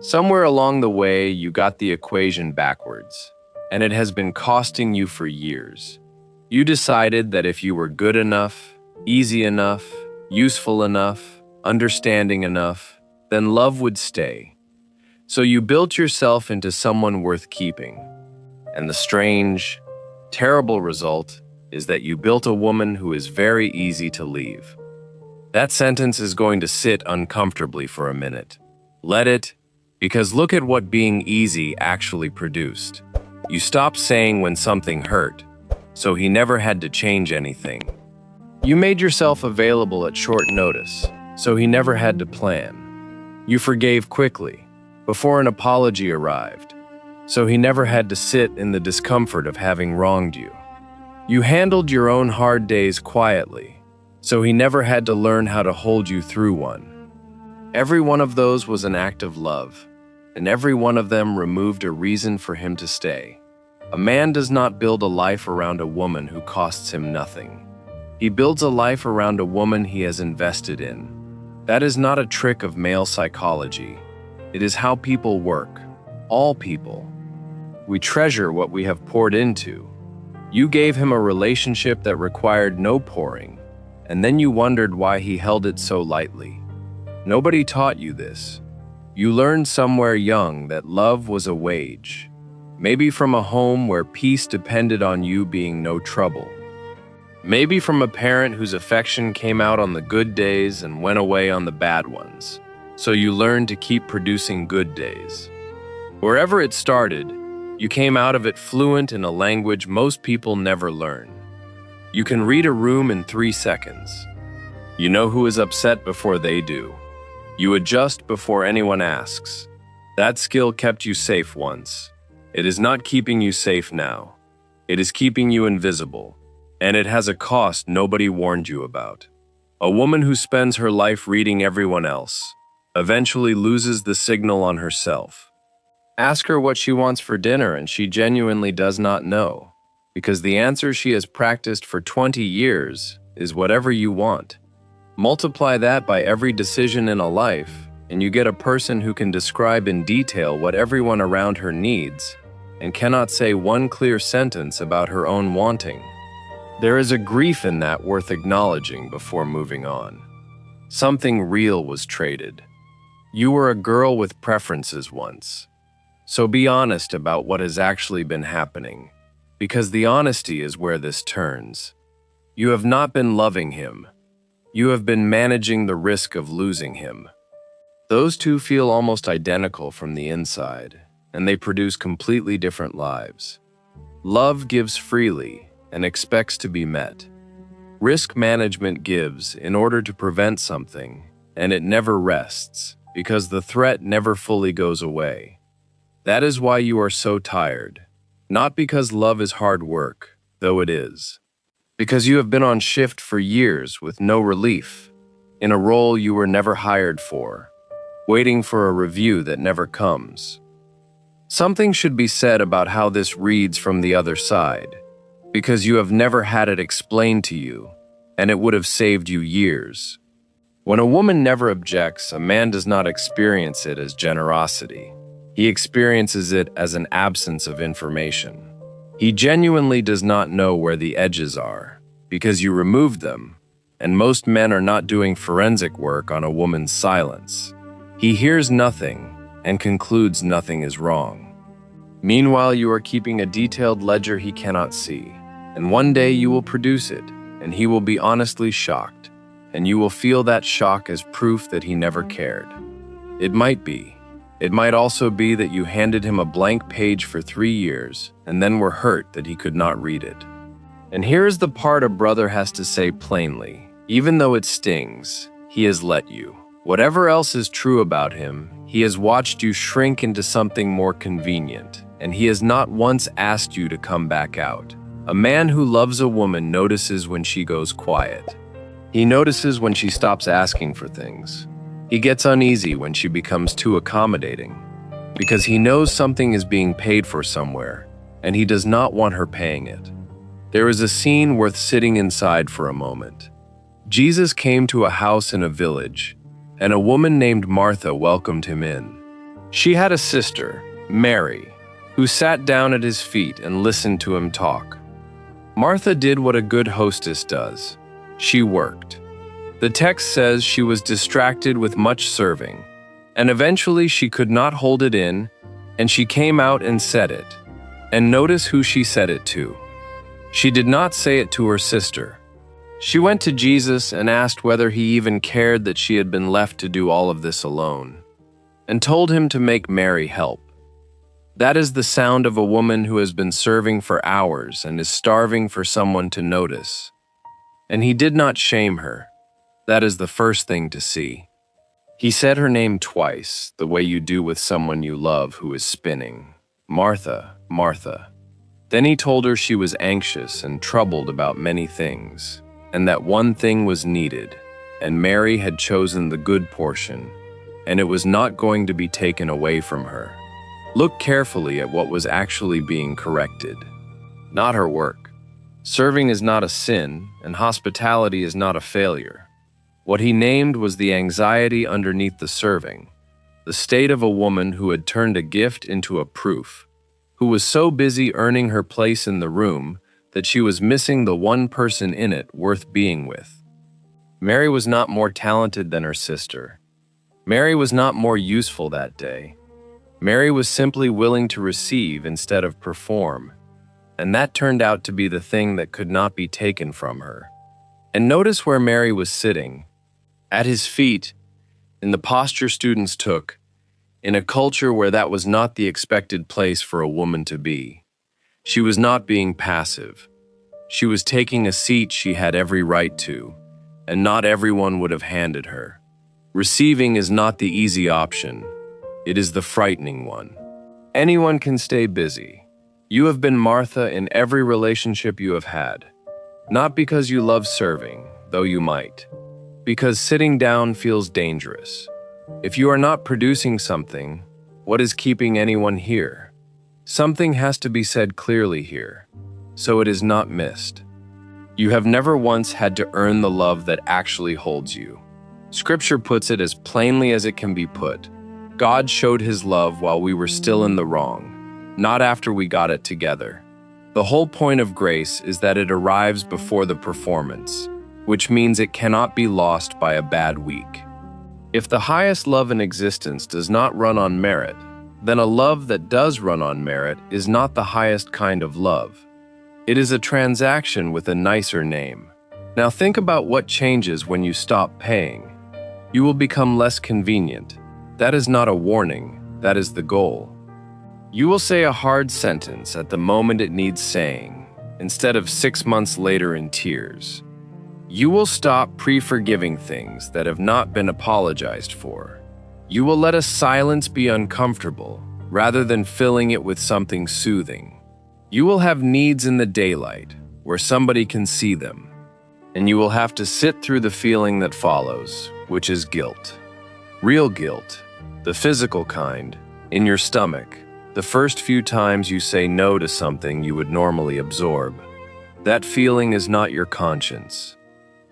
Somewhere along the way, you got the equation backwards, and it has been costing you for years. You decided that if you were good enough, easy enough, useful enough, understanding enough, then love would stay. So you built yourself into someone worth keeping. And the strange, terrible result is that you built a woman who is very easy to leave. That sentence is going to sit uncomfortably for a minute. Let it, because look at what being easy actually produced. You stopped saying when something hurt, so he never had to change anything. You made yourself available at short notice, so he never had to plan. You forgave quickly, before an apology arrived, so he never had to sit in the discomfort of having wronged you. You handled your own hard days quietly, so he never had to learn how to hold you through one. Every one of those was an act of love, and every one of them removed a reason for him to stay. A man does not build a life around a woman who costs him nothing. He builds a life around a woman he has invested in. That is not a trick of male psychology. It is how people work, all people. We treasure what we have poured into. You gave him a relationship that required no pouring, and then you wondered why he held it so lightly. Nobody taught you this. You learned somewhere young that love was a wage, maybe from a home where peace depended on you being no trouble. Maybe from a parent whose affection came out on the good days and went away on the bad ones, so you learned to keep producing good days. Wherever it started, you came out of it fluent in a language most people never learn. You can read a room in 3 seconds. You know who is upset before they do. You adjust before anyone asks. That skill kept you safe once. It is not keeping you safe now. It is keeping you invisible, and it has a cost nobody warned you about. A woman who spends her life reading everyone else eventually loses the signal on herself. Ask her what she wants for dinner and she genuinely does not know, because the answer she has practiced for 20 years is whatever you want. Multiply that by every decision in a life, and you get a person who can describe in detail what everyone around her needs and cannot say one clear sentence about her own wanting. There is a grief in that worth acknowledging before moving on. Something real was traded. You were a girl with preferences once. So be honest about what has actually been happening, because the honesty is where this turns. You have not been loving him. You have been managing the risk of losing him. Those two feel almost identical from the inside, and they produce completely different lives. Love gives freely and expects to be met. Risk management gives in order to prevent something, and it never rests, because the threat never fully goes away. That is why you are so tired. Not because love is hard work, though it is. Because you have been on shift for years with no relief, in a role you were never hired for, waiting for a review that never comes. Something should be said about how this reads from the other side, because you have never had it explained to you, and it would have saved you years. When a woman never objects, a man does not experience it as generosity. He experiences it as an absence of information. He genuinely does not know where the edges are, because you removed them, and most men are not doing forensic work on a woman's silence. He hears nothing and concludes nothing is wrong. Meanwhile, you are keeping a detailed ledger he cannot see, and one day you will produce it, and he will be honestly shocked, and you will feel that shock as proof that he never cared. It might be. It might also be that you handed him a blank page for 3 years and then were hurt that he could not read it. And here is the part a brother has to say plainly. Even though it stings, he has let you. Whatever else is true about him, he has watched you shrink into something more convenient, and he has not once asked you to come back out. A man who loves a woman notices when she goes quiet. He notices when she stops asking for things. He gets uneasy when she becomes too accommodating, because he knows something is being paid for somewhere, and he does not want her paying it. There is a scene worth sitting inside for a moment. Jesus came to a house in a village, and a woman named Martha welcomed him in. She had a sister, Mary, who sat down at his feet and listened to him talk. Martha did what a good hostess does. She worked. The text says she was distracted with much serving, and eventually she could not hold it in, and she came out and said it. And notice who she said it to. She did not say it to her sister. She went to Jesus and asked whether he even cared that she had been left to do all of this alone, and told him to make Mary help. That is the sound of a woman who has been serving for hours and is starving for someone to notice. And he did not shame her. That is the first thing to see. He said her name twice, the way you do with someone you love who is spinning. Martha, Martha. Then he told her she was anxious and troubled about many things, and that one thing was needed, and Mary had chosen the good portion, and it was not going to be taken away from her. Look carefully at what was actually being corrected. Not her work. Serving is not a sin, and hospitality is not a failure. What he named was the anxiety underneath the serving, the state of a woman who had turned a gift into a proof, who was so busy earning her place in the room that she was missing the one person in it worth being with. Mary was not more talented than her sister. Mary was not more useful that day. Mary was simply willing to receive instead of perform, and that turned out to be the thing that could not be taken from her. And notice where Mary was sitting, at his feet, in the posture students took, in a culture where that was not the expected place for a woman to be. She was not being passive. She was taking a seat she had every right to, and not everyone would have handed her. Receiving is not the easy option. It is the frightening one. Anyone can stay busy. You have been Martha in every relationship you have had. Not because you love serving, though you might. Because sitting down feels dangerous. If you are not producing something, what is keeping anyone here? Something has to be said clearly here, so it is not missed. You have never once had to earn the love that actually holds you. Scripture puts it as plainly as it can be put. God showed his love while we were still in the wrong, not after we got it together. The whole point of grace is that it arrives before the performance, which means it cannot be lost by a bad week. If the highest love in existence does not run on merit, then a love that does run on merit is not the highest kind of love. It is a transaction with a nicer name. Now think about what changes when you stop paying. You will become less convenient. That is not a warning, that is the goal. You will say a hard sentence at the moment it needs saying, instead of 6 months later in tears. You will stop pre-forgiving things that have not been apologized for. You will let a silence be uncomfortable, rather than filling it with something soothing. You will have needs in the daylight, where somebody can see them, and you will have to sit through the feeling that follows, which is guilt. Real guilt, the physical kind, in your stomach, the first few times you say no to something you would normally absorb. That feeling is not your conscience.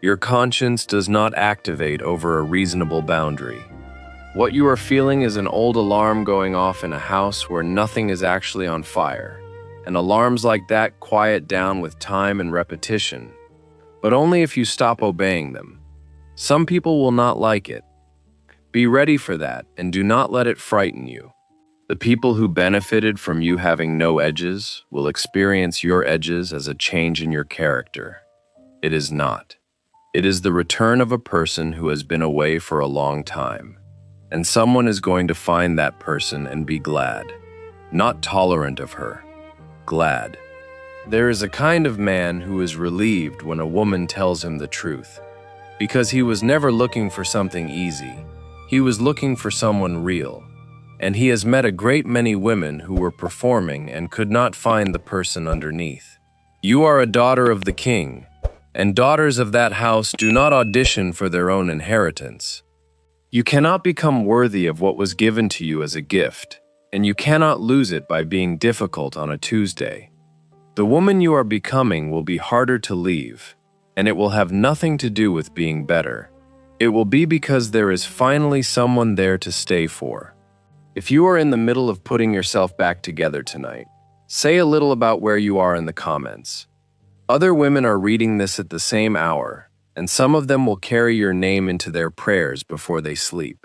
Your conscience does not activate over a reasonable boundary. What you are feeling is an old alarm going off in a house where nothing is actually on fire, and alarms like that quiet down with time and repetition, but only if you stop obeying them. Some people will not like it. Be ready for that, and do not let it frighten you. The people who benefited from you having no edges will experience your edges as a change in your character. It is not. It is the return of a person who has been away for a long time, and someone is going to find that person and be glad, not tolerant of her, glad. There is a kind of man who is relieved when a woman tells him the truth, because he was never looking for something easy. He was looking for someone real, and he has met a great many women who were performing and could not find the person underneath. You are a daughter of the king, and daughters of that house do not audition for their own inheritance. You cannot become worthy of what was given to you as a gift, and you cannot lose it by being difficult on a Tuesday. The woman you are becoming will be harder to leave, and it will have nothing to do with being better. It will be because there is finally someone there to stay for. If you are in the middle of putting yourself back together tonight, say a little about where you are in the comments. Other women are reading this at the same hour, and some of them will carry your name into their prayers before they sleep.